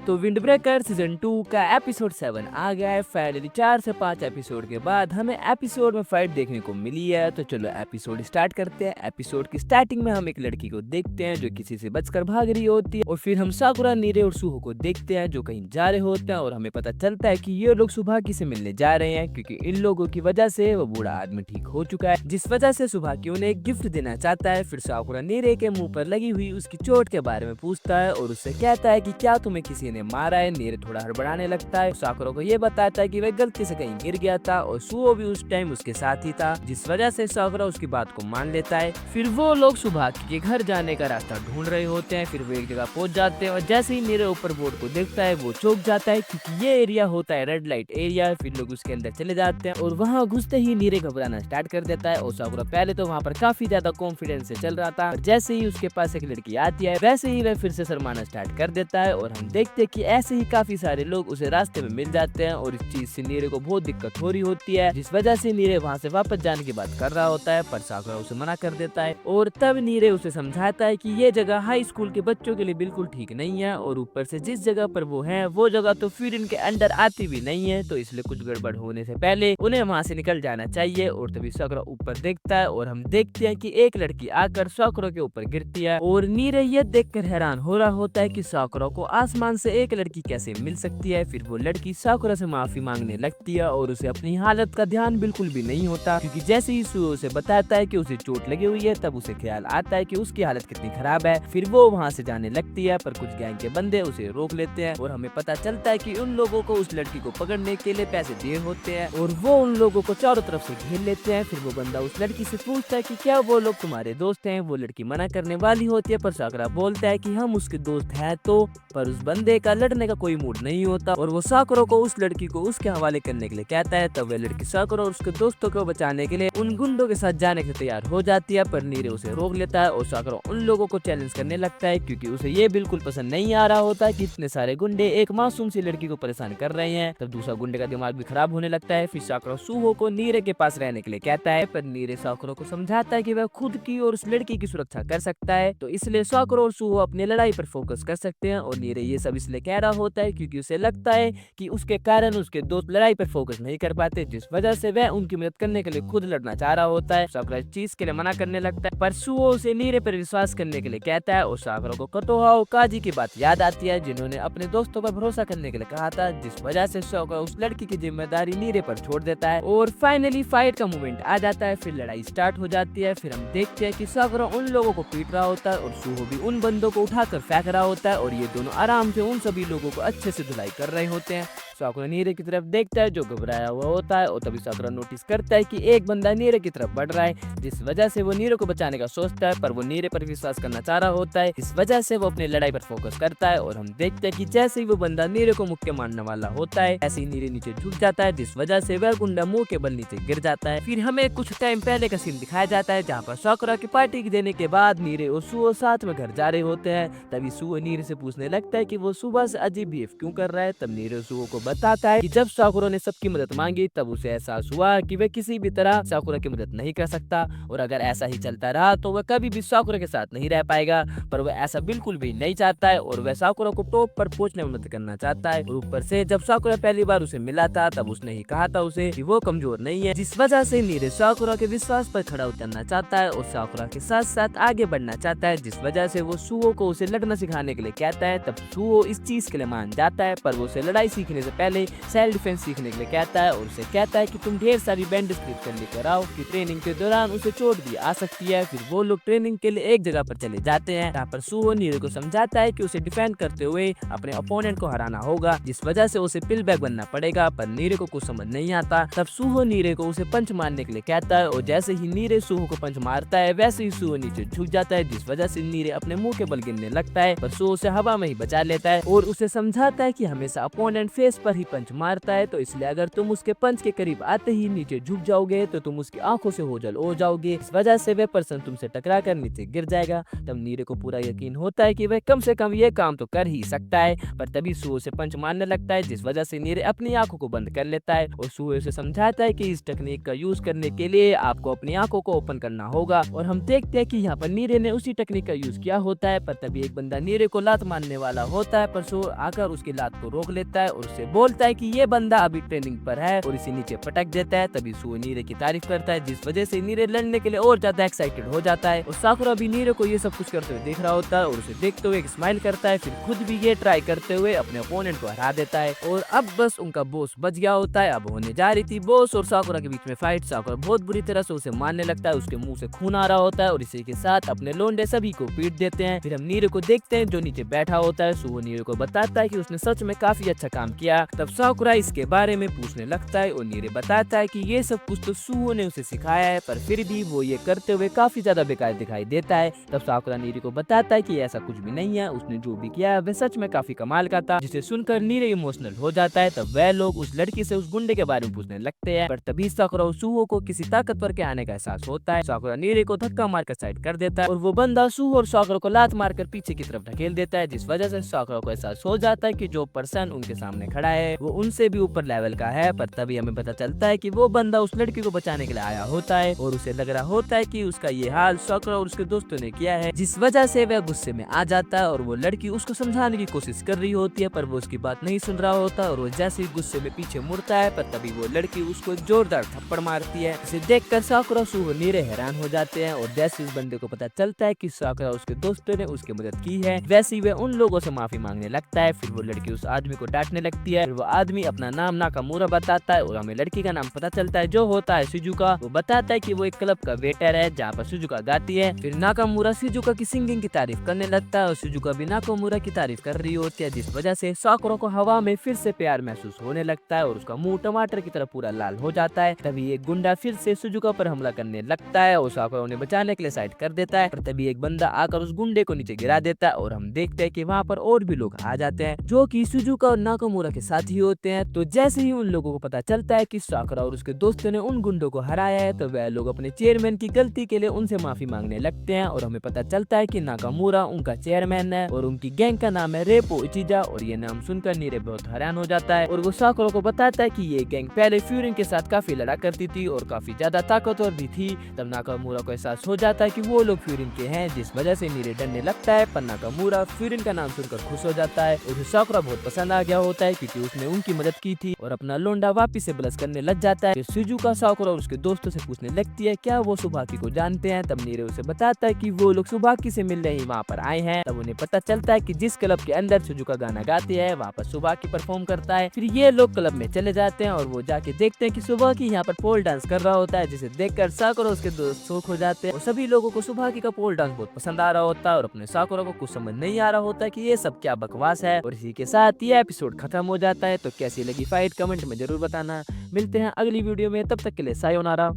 तो wind breaker season 2 का episode 7 आ गया है। फाइनली 4 से 5 एपिसोड के बाद हमें एपिसोड में फाइट देखने को मिली है। तो चलो एपिसोड स्टार्ट करते हैं। एपिसोड की स्टार्टिंग में हम एक लड़की को देखते हैं जो किसी से बचकर भाग रही होती है, और फिर हम साकुरा, नीरे और सुहो को देखते हैं जो कहीं जा रहे होते हैं, और हमें पता चलता है कि ये लोग सुभाकी से मिलने जा रहे हैं क्योंकि इन लोगों की वजह से वो बूढ़ा आदमी ठीक हो चुका है, जिस वजह से सुभाकी उन्हें एक गिफ्ट देना चाहता है। फिर साकुरा नीरे के मुंह पर लगी हुई उसकी चोट के बारे में पूछता है और उससे कहता है कि क्या तुम्हें किसी ने मारा है। नीरे थोड़ा हड़बड़ाने लगता है, साकुरा को ये बताता है कि वह गलती से कहीं गिर गया था और सुहो भी उस टाइम उसके साथ ही था, जिस वजह से साकुरा उसकी बात को मान लेता है। फिर वो लोग सुभाकी के घर जाने का रास्ता ढूंढ रहे होते हैं। फिर वो एक जगह पहुंच जाते हैं और जैसे ही नीरे ऊपर बोर्ड को देखता है वो चौंक जाता है क्योंकि ये एरिया होता है रेड लाइट एरिया। फिर लोग उसके अंदर चले जाते हैं और वहाँ घुसते ही नीरे घबराना स्टार्ट कर देता है, और साकुरा पहले तो वहाँ पर काफी ज्यादा कॉन्फिडेंस से चल रहा था, जैसे ही उसके पास एक लड़की आती है वैसे ही वह फिर से शर्माना स्टार्ट कर देता है। और हम देखते हैं कि ऐसे ही काफी सारे लोग उसे रास्ते में मिल जाते हैं और इस चीज से नीरे को बहुत दिक्कत हो रही होती है, जिस वजह से नीरे वहाँ से वापस जाने की बात कर रहा होता है, पर साकुरा उसे मना कर देता है। और तब नीरे उसे समझाता है कि ये जगह हाई स्कूल के बच्चों के लिए बिल्कुल ठीक नहीं है, और ऊपर से जिस जगह पर वो है वो जगह तो फिर इनके अंडर आती भी नहीं है, तो इसलिए कुछ गड़बड़ होने से पहले उन्हें वहाँ से निकल जाना चाहिए। और तभी साकुरा ऊपर देखता है और हम देखते हैं कि एक लड़की आकर साकुरा के ऊपर गिरती है, और नीरे ये देखकर हैरान हो रहा होता है कि साकुरा को आसमान से एक लड़की कैसे मिल सकती है। फिर वो लड़की साकुरा से माफी मांगने लगती है और उसे अपनी हालत का ध्यान बिल्कुल भी नहीं होता, क्योंकि जैसे ही सुहो उसे बताता है कि उसे चोट लगी हुई है तब उसे ख्याल आता है कि उसकी हालत कितनी खराब है। फिर वो वहाँ से जाने लगती है, पर कुछ गैंग के बंदे उसे रोक लेते हैं और हमें पता चलता है कि उन लोगों को उस लड़की को पकड़ने के लिए पैसे दिए होते हैं, और वो उन लोगों को चारों तरफ से घेर लेते हैं। फिर वो बंदा उस लड़की से पूछता है कि क्या वो लोग तुम्हारे दोस्त हैं। वो लड़की मना करने वाली होती है, पर साकुरा बोलता है कि हम उसके दोस्त हैं तो, पर उस बंदे का लड़ने का कोई मूड नहीं होता, और वो साकुरा को उस लड़की को उसके हवाले करने के लिए कहता है। तब वह लड़की साकुरा और उसके दोस्तों को बचाने के लिए उन गुंडों के साथ जाने के तैयार हो जाती है, पर नीरे उसे रोक लेता है और साकुरा उन लोगों को चैलेंज करने लगता है क्योंकि उसे ये बिल्कुल पसंद नहीं आ रहा होता कि इतने सारे गुंडे एक मासूम सी लड़की को परेशान कर रहे हैं। तब दूसरा गुंडे का दिमाग भी खराब होने लगता है। फिर साकुरा सुहो को नीरे के पास रहने के लिए कहता है, पर नीरे साकुरा को समझाता है कि वह खुद की और उस लड़की की सुरक्षा कर सकता है, तो इसलिए साकुरा और सुहो अपनी लड़ाई पर फोकस कर सकते हैं। और नीरे ये सब इसलिए कह रहा होता है क्योंकि उसे लगता है कि उसके कारण उसके दोस्त लड़ाई पर फोकस नहीं कर पाते, जिस वजह से वह उनकी मदद करने के लिए खुद लड़ना चाह रहा होता है। साकुरा इस चीज के लिए मना करने लगता है, पर सुहो उसे नीरे पर विश्वास करने के लिए कहता है, और साकुरा को कतोहा और काजी की बात याद आती है जिन्होंने अपने दोस्तों पर भरोसा करने के लिए कहा था, जिस वजह से साकुरा उस लड़की की जिम्मेदारी नीरे पर छोड़ देता है। और फाइनली फाइट का मोमेंट आ जाता है। फिर लड़ाई स्टार्ट हो जाती है। फिर हम देखते हैं कि साकुरा उन लोगों को पीट रहा होता है और सुहो भी उन बंदों को उठाकर फेंक रहा होता है, और ये दोनों आराम से उन सभी लोगों को अच्छे से धुलाई कर रहे होते हैं। साकुरा नीरे की तरफ देखता है जो घबराया हुआ होता है, और तभी साकुरा नोटिस करता है कि एक बंदा नीरे की तरफ बढ़ रहा है, जिस वजह से वो नीरे को बचाने का सोचता है, पर वो नीरे पर विश्वास करना चाह रहा होता है, इस वजह से वो अपनी लड़ाई पर फोकस करता है। और हम देखते हैं कि जैसे ही वो बंदा नीरे को मुक्के मारने वाला होता है ऐसे ही नीरे नीचे झुक जाता है, जिस वजह से वह गुंडा मुंह के बल नीचे गिर जाता है। फिर हमें कुछ टाइम पहले का सीन दिखाया जाता है जहाँ पर साकुरा की पार्टी देने के बाद नीरे और सुहो साथ में घर जा रहे होते हैं। तभी सुहो नीरे से पूछने लगता है कि वो सुबह से अजीब बिहेव क्यों कर रहा है। तब नीरे सुहो को बताता है कि जब साकुरा ने सबकी मदद मांगी तब उसे एहसास हुआ कि वह किसी भी तरह साकुरा की मदद नहीं कर सकता, और अगर ऐसा ही चलता रहा तो वह कभी भी साकुरा के साथ नहीं रह पाएगा। पर वह ऐसा बिल्कुल भी नहीं चाहता है, और वह साकुरा को टॉप पर पहुंचने में मदद करना चाहता है। और ऊपर से जब साकुरा पहली बार उसे मिला था तब उसने ही कहा था उसे कि वो कमजोर नहीं है, जिस वजह से नीरे साकुरा के विश्वास पर खड़ा उतरना चाहता है और साकुरा के साथ साथ आगे बढ़ना चाहता है, जिस वजह से वो सुहो को उसे लड़ना सिखाने के लिए कहता है। तब सुहो इस चीज के लिए मान जाता है, पर वो उसे लड़ाई सीखने से पहले सेल्फ डिफेंस सीखने के लिए कहता है, और उसे कहता है कि तुम ढेर सारी बैंडेज खरीद कर लेकर आओ कि ट्रेनिंग के दौरान उसे चोट भी आ सकती है। फिर वो लोग ट्रेनिंग के लिए एक जगह पर चले जाते हैं जहाँ पर सुहो नीरे को समझाता है कि उसे डिफेंड करते हुए अपने अपोनेंट को हराना होगा, जिस वजह से उसे पिल बैक बनना पड़ेगा, पर नीरे को कुछ समझ नहीं आता। तब सुहो नीरे को उसे पंच मारने के लिए कहता है, और जैसे ही नीरे सुहो को पंच मारता है वैसे ही सुहो नीचे झुक जाता है, जिस वजह से नीरे अपने मुंह के बल गिरने लगता है, पर सुहो उसे हवा में ही बचा लेता है और उसे समझाता है कि हमेशा अपोनेंट फेस पर ही पंच मारता है, तो इसलिए अगर तुम उसके पंच के करीब आते ही नीचे झुक जाओगे तो तुम उसकी आंखों से ओझल हो जाओगे। इस वजह से वह पर्सन तुमसे टकरा कर नीचे गिर जाएगा। तब नीरे को पूरा यकीन होता है कि वह कम से कम ये काम तो कर ही सकता है, पर तभी सूहो उसे पंच मारने लगता है, जिस वजह से नीरे अपनी आंखों को बंद कर लेता है और सूहो उसे समझाता है कि इस टेक्निक का यूज करने के लिए आपको अपनी आंखों को ओपन करना होगा। और हम देखते हैं कि यहाँ पर नीरे ने उसी टेक्निक का यूज किया होता है, पर तभी एक बंदा नीरे को लात मारने वाला होता है, पर सूहो आकर उसकी लात को रोक लेता है और उससे बोलता है कि ये बंदा अभी ट्रेनिंग पर है और इसे नीचे पटक देता है। तभी सूहो नीरे की तारीफ करता है, जिस वजह से नीरे लड़ने के लिए और ज्यादा एक्साइटेड हो जाता है। और साकुरा भी नीरे को ये सब कुछ करते हुए देख रहा होता है और उसे देखते हुए एक स्माइल करता है, फिर खुद भी ये ट्राई करते हुए अपने ओपोनेंट को हरा देता है। और अब बस उनका बॉस बच गया होता है। अब होने जा रही थी बॉस और साकुरा के बीच में फाइट। साकुरा बहुत बुरी तरह से उसे मारने लगता है, उसके मुंह से खून आ रहा होता है और इसी के साथ अपने लोंडे सभी को पीट देते हैं। फिर हम नीरे को देखते हैं जो नीचे बैठा होता है। सूहो नीरे को बताता है कि उसने सच में काफी अच्छा काम किया। तब साकुरा इसके बारे में पूछने लगता है और नीरे बताता है कि ये सब कुछ तो सूहो ने उसे सिखाया है, पर फिर भी वो ये करते हुए काफी ज्यादा बेकार दिखाई देता है। तब साकुरा नीरे को बताता है कि ऐसा कुछ भी नहीं है, उसने जो भी किया है वह सच में काफी कमाल का था, जिसे सुनकर नीरे इमोशनल हो जाता है। तब वह लोग उस लड़की से उस गुंडे के बारे में पूछने लगते हैं, पर तभी साकुरा और सूहो को किसी ताकतवर के आने का एहसास होता है। साकुरा नीरे को धक्का मारकर साइड कर देता है और वो बंदा सूहो और साकुरा को लात मारकर पीछे की तरफ ढकेल देता है, जिस वजह से साकुरा को एहसास हो जाता है कि जो पर्सन उनके सामने खड़ा है वो उनसे भी ऊपर लेवल का है। पर तभी हमें पता चलता है कि वो बंदा उस लड़की को बचाने के लिए आया होता है और उसे लग रहा होता है कि उसका ये हाल साकुरा और उसके दोस्तों ने किया है, जिस वजह से वह गुस्से में आ जाता है और वो लड़की उसको समझाने की कोशिश कर रही होती है, पर वो उसकी बात नहीं सुन रहा होता और वो जैसे ही गुस्से में पीछे मुड़ता है, पर तभी वो लड़की उसको एक जोरदार थप्पड़ मारती है। इसे देखकर साकुरा सूहो नीरे हैरान हो जाते हैं और जैसे इस बंदे को पता चलता है कि साकुरा उसके दोस्तों ने उसकी मदद की है, वैसे ही वह उन लोगों से माफी मांगने लगता है। फिर वो लड़की उस आदमी को डांटने लगती है। फिर वो आदमी अपना नाम नाकामुरा बताता है और हमें लड़की का नाम पता चलता है जो होता है शिजुका। वो बताता है कि वो एक क्लब का वेटर है जहाँ पर शिजुका गाती है। फिर नाकामुरा शिजुका की सिंगिंग की तारीफ करने लगता है और शिजुका भी नाकामुरा की तारीफ कर रही होती है, जिस वजह से साकुरा को हवा में फिर से प्यार महसूस होने लगता है और उसका मुंह टमाटर की तरह पूरा लाल हो जाता है। तभी एक गुंडा फिर से शिजुका पर हमला करने लगता है और साकुरा उन्हें बचाने के लिए साइड कर देता है, पर तभी एक बंदा आकर उस गुंडे को नीचे गिरा देता है और हम देखते हैं कि वहाँ पर और भी लोग आ जाते हैं जो कि शिजुका और नाकामुरा के साथ ही होते हैं। तो जैसे ही उन लोगों को पता चलता है कि साकुरा और उसके दोस्तों ने उन गुंडों को हराया है, तो वह लोग अपने चेयरमैन की गलती के लिए उनसे माफी मांगने लगते हैं और हमें पता चलता है कि नाकामुरा उनका चेयरमैन है और उनकी गैंग का नाम है रेपो इचिजा। और ये नाम सुनकर नीरे बहुत हैरान हो जाता है और वो साकुरा को बताता है कि ये गैंग पहले फ्यूरिन के साथ काफी लड़ा करती थी और काफी ज्यादा ताकतवर भी थी। तब नाकामुरा को एहसास हो जाता है कि वो लोग फ्यूरिन के हैं, जिस वजह से नीरे डरने लगता है, पर नाकामुरा फ्यूरिन का नाम सुनकर खुश हो जाता है और साकुरा बहुत पसंद आ गया होता है क्योंकि उसने उनकी मदद की थी और अपना लोंडा वापिस से ब्लश करने लग जाता है। फिर शिजुका साकुरा और उसके दोस्तों से पूछने लगती है क्या वो सुबाकी को जानते हैं। तब नीरे उसे बताता है कि वो लोग सुबाकी से मिलने ही वहाँ पर आए हैं। तब उन्हें पता चलता है कि जिस क्लब के अंदर शिजुका गाना गाती है वहाँ पर सुबाकी परफॉर्म करता है। फिर ये लोग क्लब में चले जाते हैं और वो जाके देखते हैं कि सुबाकी यहाँ पर पोल डांस कर रहा होता है, जिसे देखकर साकुरा उसके दोस्त शौक हो जाते हैं और सभी लोगों को सुबाकी का पोल डांस बहुत पसंद आ रहा होता है और अपने साकुरा को कुछ समझ नहीं आ रहा होता कि ये सब क्या बकवास है। और इसी के साथ ये एपिसोड खत्म हो जाता है। तो कैसी लगी फाइट कमेंट में जरूर बताना। मिलते हैं अगली वीडियो में, तब तक के लिए सायोनारा।